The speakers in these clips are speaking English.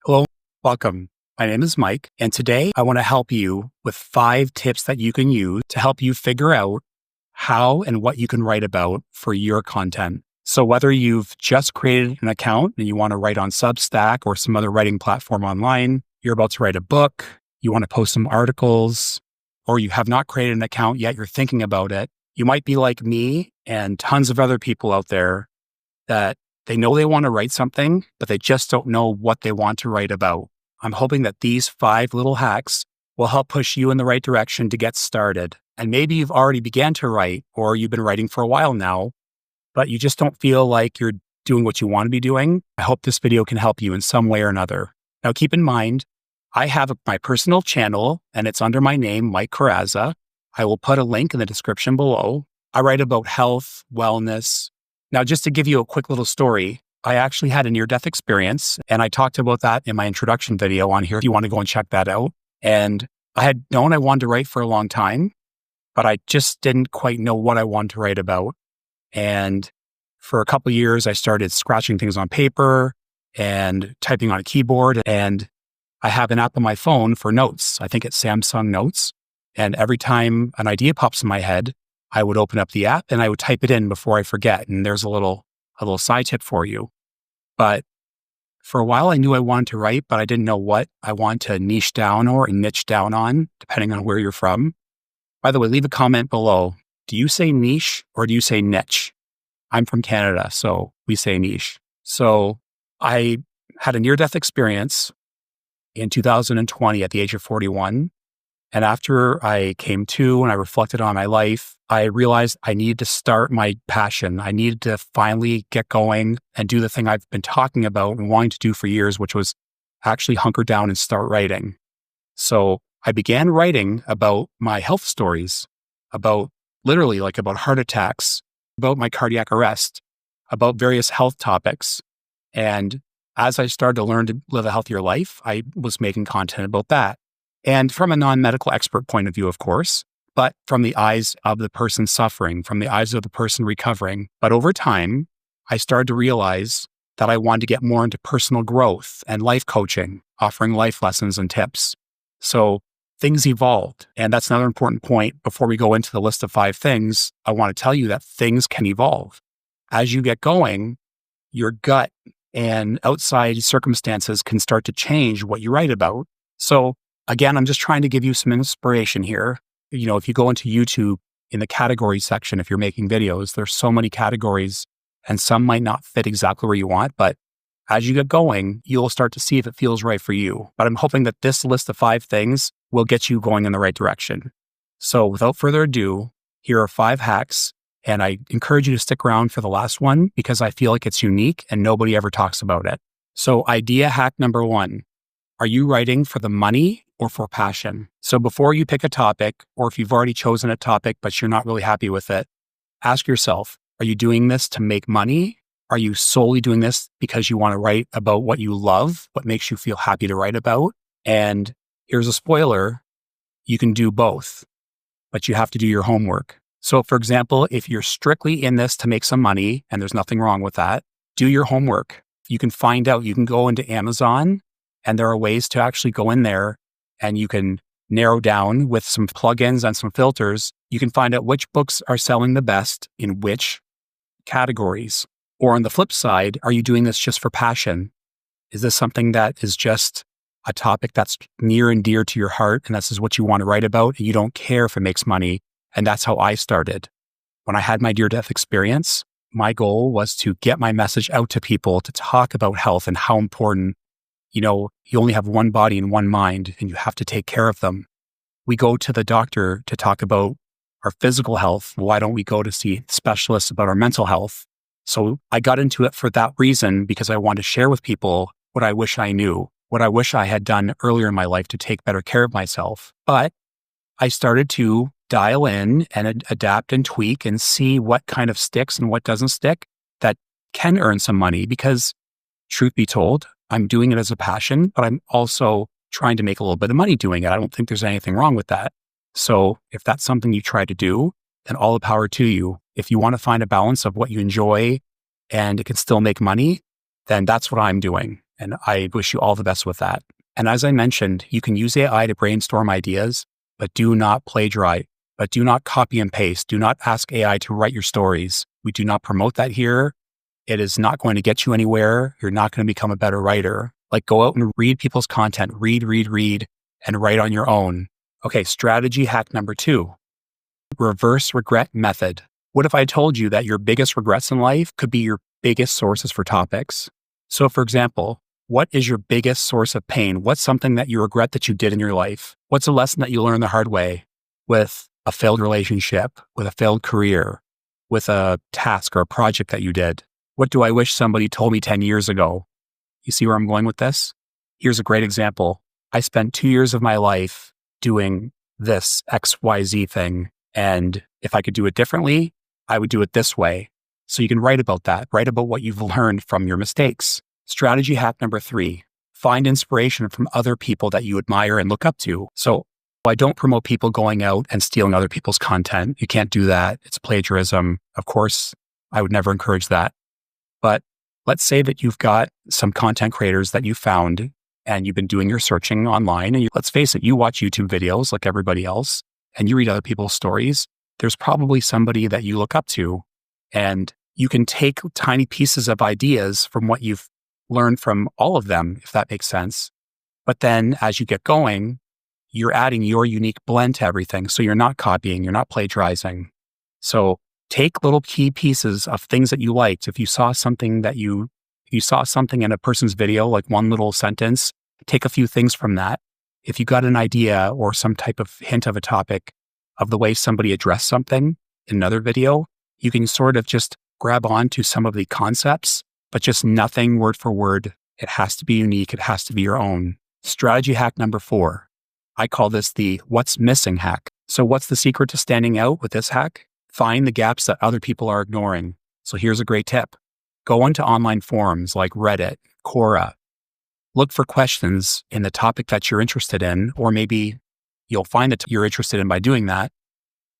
Hello, welcome. My name is Mike, and today I want to help you with 5 tips that you can use to help you figure out how and what you can write about for your content. So whether you've just created an account and you want to write on Substack or some other writing platform online, you're about to write a book, you want to post some articles, or you have not created an account yet, you're thinking about it, you might be like me and tons of other people out there that they know they want to write something, but they just don't know what they want to write about. I'm hoping that these 5 little hacks will help push you in the right direction to get started. And maybe you've already began to write, or you've been writing for a while now, but you just don't feel like you're doing what you want to be doing. I hope this video can help you in some way or another. Now, keep in mind, I have my personal channel, and it's under my name, Mike Corazza. I will put a link in the description below. I write about health, wellness. Now, just to give you a quick little story, I actually had a near-death experience, and I talked about that in my introduction video on here if you want to go and check that out. And I had known I wanted to write for a long time, but I just didn't quite know what I wanted to write about. And for a couple of years, I started scratching things on paper and typing on a keyboard. And I have an app on my phone for notes. I think it's Samsung Notes. And every time an idea pops in my head, I would open up the app and I would type it in before I forget. And there's a little side tip for you. But for a while, I knew I wanted to write, but I didn't know what I want to niche down or niche down on, depending on where you're from. By the way, leave a comment below. Do you say niche or do you say niche? I'm from Canada, so we say niche. So I had a near-death experience in 2020 at the age of 41. And after I came to and I reflected on my life, I realized I needed to start my passion. I needed to finally get going and do the thing I've been talking about and wanting to do for years, which was actually hunker down and start writing. So I began writing about my health stories, about literally like about heart attacks, about my cardiac arrest, about various health topics. And as I started to learn to live a healthier life, I was making content about that. And from a non-medical expert point of view, of course, but from the eyes of the person suffering, from the eyes of the person recovering. But over time, I started to realize that I wanted to get more into personal growth and life coaching, offering life lessons and tips. So things evolved. And that's another important point. Before we go into the list of 5 things, I want to tell you that things can evolve. As you get going, your gut and outside circumstances can start to change what you write about. So again, I'm just trying to give you some inspiration here. You know, if you go into YouTube in the category section, if you're making videos, there's so many categories and some might not fit exactly where you want, but as you get going, you'll start to see if it feels right for you. But I'm hoping that this list of 5 things will get you going in the right direction. So without further ado, here are 5 hacks. And I encourage you to stick around for the last one because I feel like it's unique and nobody ever talks about it. So idea hack number 1, are you writing for the money or for passion? So before you pick a topic, or if you've already chosen a topic, but you're not really happy with it, ask yourself, are you doing this to make money? Are you solely doing this because you want to write about what you love, what makes you feel happy to write about? And here's a spoiler, you can do both, but you have to do your homework. So for example, if you're strictly in this to make some money, and there's nothing wrong with that, do your homework. You can find out, you can go into Amazon, and there are ways to actually go in there and you can narrow down with some plugins and some filters. You can find out which books are selling the best in which categories. Or on the flip side, are you doing this just for passion? Is this something that is just a topic that's near and dear to your heart and this is what you want to write about and you don't care if it makes money? And that's how I started. When I had my near-death experience, my goal was to get my message out to people to talk about health and how important, you know, you only have one body and one mind and you have to take care of them. We go to the doctor to talk about our physical health. Why don't we go to see specialists about our mental health? So I got into it for that reason because I wanted to share with people what I wish I knew, what I wish I had done earlier in my life to take better care of myself. But I started to dial in and adapt and tweak and see what kind of sticks and what doesn't stick that can earn some money because truth be told, I'm doing it as a passion, but I'm also trying to make a little bit of money doing it. I don't think there's anything wrong with that. So if that's something you try to do, then all the power to you. If you want to find a balance of what you enjoy and it can still make money, then that's what I'm doing. And I wish you all the best with that. And as I mentioned, you can use AI to brainstorm ideas, but do not plagiarize, but do not copy and paste. Do not ask AI to write your stories. We do not promote that here. It is not going to get you anywhere. You're not going to become a better writer. Like, go out and read people's content, read, and write on your own. Okay, strategy hack number 2, reverse regret method. What if I told you that your biggest regrets in life could be your biggest sources for topics? So for example, what is your biggest source of pain? What's something that you regret that you did in your life? What's a lesson that you learned the hard way with a failed relationship, with a failed career, with a task or a project that you did? What do I wish somebody told me 10 years ago? You see where I'm going with this? Here's a great example. I spent 2 years of my life doing this XYZ thing. And if I could do it differently, I would do it this way. So you can write about that. Write about what you've learned from your mistakes. Strategy hack number 3, find inspiration from other people that you admire and look up to. So I don't promote people going out and stealing other people's content. You can't do that. It's plagiarism. Of course, I would never encourage that. But let's say that you've got some content creators that you found and you've been doing your searching online. And let's face it, you watch YouTube videos like everybody else and you read other people's stories. There's probably somebody that you look up to, and you can take tiny pieces of ideas from what you've learned from all of them, if that makes sense. But then as you get going, you're adding your unique blend to everything. So you're not copying, you're not plagiarizing. So take little key pieces of things that you liked. If you saw something in a person's video, like one little sentence, take a few things from that. If you got an idea or some type of hint of a topic of the way somebody addressed something in another video, you can sort of just grab on to some of the concepts, but just nothing word for word. It has to be unique. It has to be your own. Strategy hack number 4. I call this the what's missing hack. So what's the secret to standing out with this hack? Find the gaps that other people are ignoring. So here's a great tip. Go into online forums like Reddit, Quora. Look for questions in the topic that you're interested in, or maybe you'll find that you're interested in by doing that,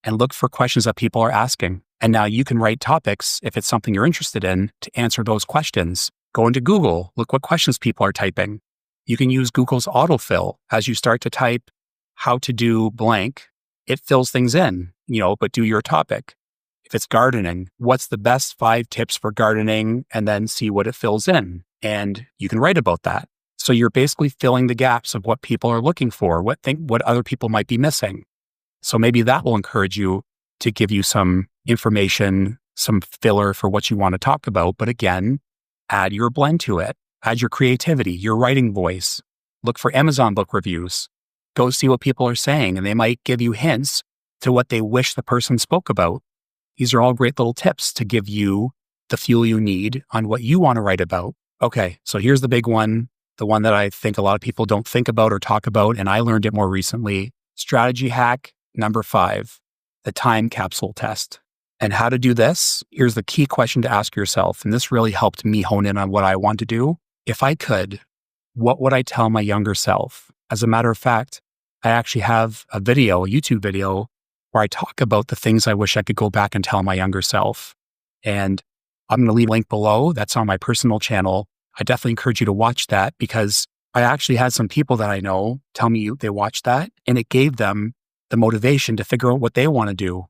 and look for questions that people are asking. And now you can write topics, if it's something you're interested in, to answer those questions. Go into Google, look what questions people are typing. You can use Google's autofill. As you start to type how to do blank, it fills things in, but do your topic. If it's gardening, what's the best 5 tips for gardening? And then see what it fills in. And you can write about that. So you're basically filling the gaps of what people are looking for, what other people might be missing. So maybe that will encourage you to give you some information, some filler for what you want to talk about. But again, add your blend to it, add your creativity, your writing voice. Look for Amazon book reviews. Go see what people are saying, and they might give you hints to what they wish the person spoke about. These are all great little tips to give you the fuel you need on what you want to write about. Okay, so here's the big one, the one that I think a lot of people don't think about or talk about, and I learned it more recently. Strategy hack number 5, the time capsule test. And how to do this? Here's the key question to ask yourself, and this really helped me hone in on what I want to do. If I could, what would I tell my younger self? As a matter of fact, I actually have a YouTube video, where I talk about the things I wish I could go back and tell my younger self. And I'm going to leave a link below. That's on my personal channel. I definitely encourage you to watch that, because I actually had some people that I know tell me they watched that, and it gave them the motivation to figure out what they want to do.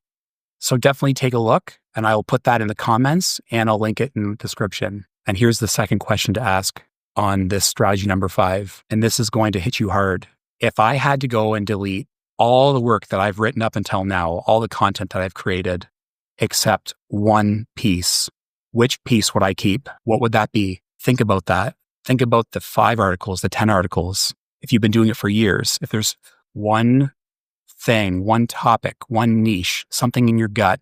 So definitely take a look, and I'll put that in the comments and I'll link it in the description. And here's the second question to ask on this strategy number 5. And this is going to hit you hard. If I had to go and delete all the work that I've written up until now, all the content that I've created, except one piece, which piece would I keep? What would that be? Think about that. Think about the 5 articles, the 10 articles. If you've been doing it for years, if there's one thing, one topic, one niche, something in your gut,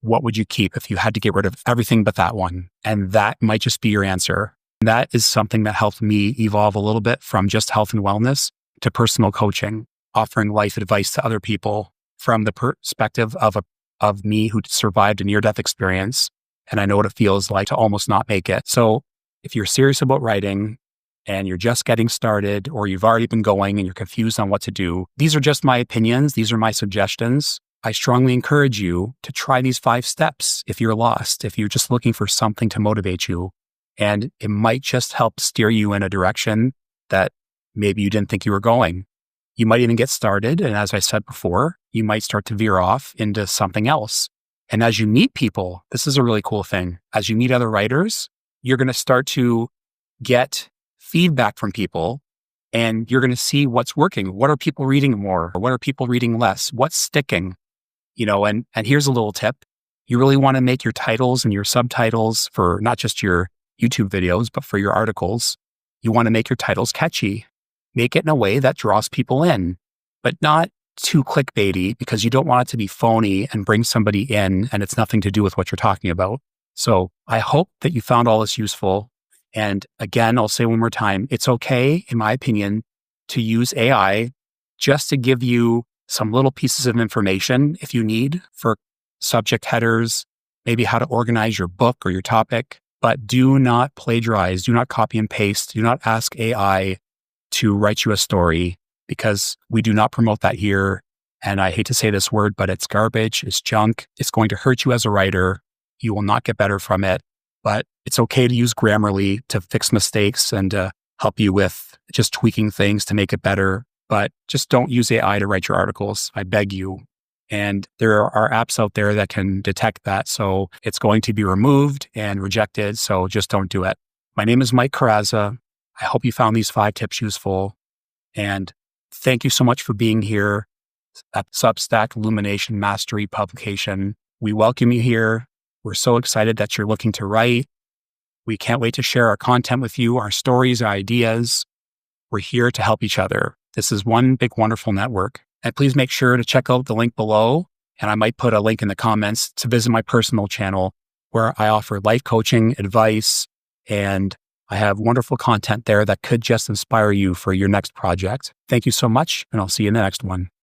what would you keep if you had to get rid of everything but that one? And that might just be your answer. That is something that helped me evolve a little bit from just health and wellness to personal coaching, offering life advice to other people from the perspective of me who survived a near-death experience. And I know what it feels like to almost not make it. So if you're serious about writing and you're just getting started, or you've already been going and you're confused on what to do, these are just my opinions. These are my suggestions. I strongly encourage you to try these 5 steps if you're lost, if you're just looking for something to motivate you. and it might just help steer you in a direction that maybe you didn't think you were going. You might even get started. And as I said before, you might start to veer off into something else. And as you meet people, this is a really cool thing. As you meet other writers, you're going to start to get feedback from people, and you're going to see what's working. What are people reading more? What are people reading less? What's sticking? And here's a little tip. You really want to make your titles and your subtitles for not just your YouTube videos, but for your articles. You want to make your titles catchy. Make it in a way that draws people in, but not too clickbaity, because you don't want it to be phony and bring somebody in and it's nothing to do with what you're talking about. So I hope that you found all this useful. And again, I'll say one more time, it's okay, in my opinion, to use AI just to give you some little pieces of information if you need for subject headers, maybe how to organize your book or your topic, but do not plagiarize, do not copy and paste, do not ask AI to write you a story, because we do not promote that here. And I hate to say this word, but it's garbage, it's junk, it's going to hurt you as a writer. You will not get better from it, but it's okay to use Grammarly to fix mistakes and to help you with just tweaking things to make it better. But just don't use AI to write your articles, I beg you. And there are apps out there that can detect that. So it's going to be removed and rejected. So just don't do it. My name is Mike Corazza. I hope you found these 5 tips useful. And thank you so much for being here at Substack Illumination Mastery publication. We welcome you here. We're so excited that you're looking to write. We can't wait to share our content with you, our stories, our ideas. We're here to help each other. This is one big, wonderful network. And please make sure to check out the link below. And I might put a link in the comments to visit my personal channel, where I offer life coaching, advice, and I have wonderful content there that could just inspire you for your next project. Thank you so much, and I'll see you in the next one.